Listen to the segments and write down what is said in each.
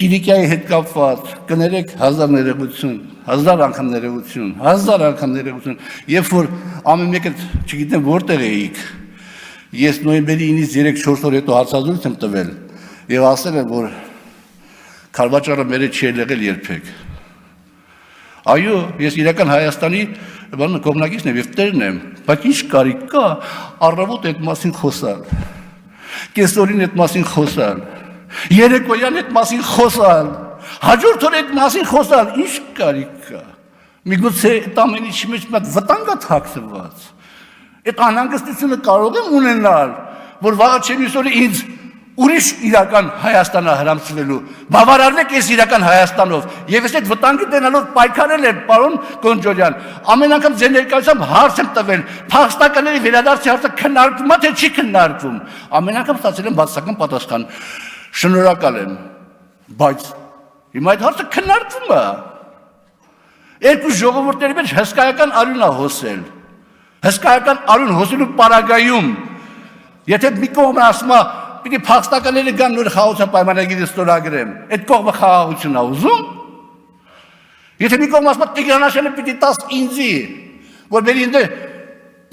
Կիլիկիայի հետ կապված, կներեք 1000 ներողություն, 1000 անգամ ներողություն, 1000 անգամ ներողություն, երբ որ ամեն մեկը չգիտեմ որտեղ էիք, ես նոյեմբերի 9-ից 3-4 օր հետո հարցազրույց եմ տվել եւ ասել եմ, որ Քարվաճարը մերը չի եղել երբեք։ Այո, ես իրական Հայաստանի կողմնակիցն եմ եւ տերն եմ, բայց ինչ կարիք կա առավոտ այդ մասին խոսալ, կեսօրին այդ մասին խոսալ, երեկոյան այդ մասին խոսալ, հաջորդ օր այդ մասին խոսալ, ինչ կարիք կա։ Միգուցե այդ ամեն ինչի մեջ մի հատ վտանգ է թաքնված։ Այդ անհանգստությունը կարող եմ ունենալ, որ վաղը չեմիս օրը ինձ ուրիշ իրական Հայաստանա հրամցվելու, բավարարվեք ես իրական Հայաստանով, եւ ես այդ վտանգի դենալով պայքարել եմ, պարոն Գոնջորյան, ամեն անգամ ձեր ներկայությամբ հարց եմ տվել, փախստականների վերադարձի հարցը քննարկվում է, թե չի քննարկվում, ամեն անգամ ստացել եմ բացասական պատասխան, շնորհակալ եմ, բայց հիմա այդ հարցը քննարկվում է, երկու ժողովուրդների մեջ հսկայական արյուն է հոսել, հսկայական արյուն հոսելու պարագայում, եթե մի կողմը ասում է պիտի փախստականները գան նոր խաղաղության պայմանագիրը ստորագրեն, այդ կողմը խաղաղություն է ուզում։ Եթե մի կողմը ասում է Տիգրանաշյանը պիտի տաս ինձի, որ մեր ինձ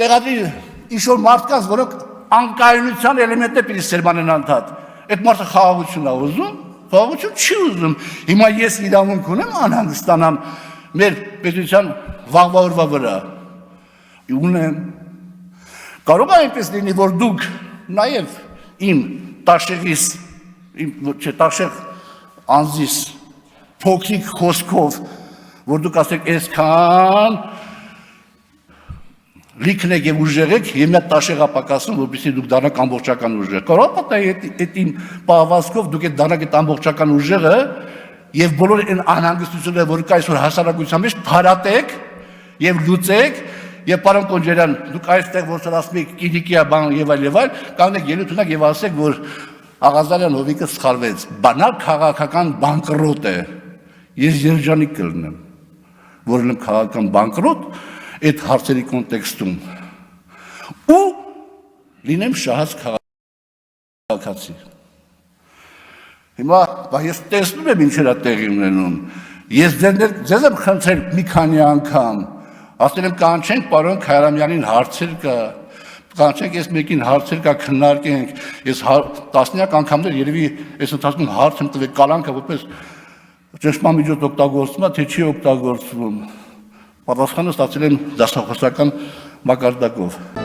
տեղադրի ինչ-որ մարդկանց, որոնք անկայունության էլեմենտներ պիտի սերմանեն անդադ, այդ մարդը խաղաղություն է ուզում, խաղաղություն չի ուզում։ Հիմա ես իրավունք ունեմ անհանգստանամ մեր պետության վաղվա օրվա վրա։ Ունեմ։ Կարող է այնպես լինի, որ դուք նաև իմ տաշեղիս, տաշեղ անձիս, փոքրիկ խոսքով, որ դուք ասեք այսքան լիքն եք և ուժեղ եք, և մի հատ տաշեղ ապակասում, որպեսզի դուք դառնաք ամբողջական ուժեղ։ Կարող է այդ իմ պահվածքով դուք եք դառնաք այդ ամբողջական ուժեղը և բոլոր այն անհանգստությունները, որ կա այսօր հասարակության մեջ, թարատեք և լուծեք, եւ պարոն Գոնջարյան, դուք այստեղ որ ասում եք Կիլիկիա բան եւ այլ, կանգնեք ելույթ ունեք եւ ասեք, որ Աղազարյան Հովիկը սխալվեց, բանալ քաղաքական բանկրոտ է։ Ես երջանիկ կլինեմ, որ լինեմ քաղաքական բանկրոտ այդ հարցերի կոնտեքստում։ Ու լինեմ շահած քաղաքացի։ Հիմա ես տեսնում եմ ինչեր է տեղի ունենում։ Ես ձեզ եմ խնդրել մի քանի անգամ ասել եմ կանչենք պարոն Քայարամյանին հարցեր կա, կանչենք ես մեկին հարցեր կա քննարկենք, ես տասնյակ անգամներ երևի այս ընթացքում հարց եմ տվել կալանքը որպես ճշմամիջոց օգտագործվում է, թե չի օգտագործվում, պատասխանը ստացել եմ դասախոսական մակարդակով։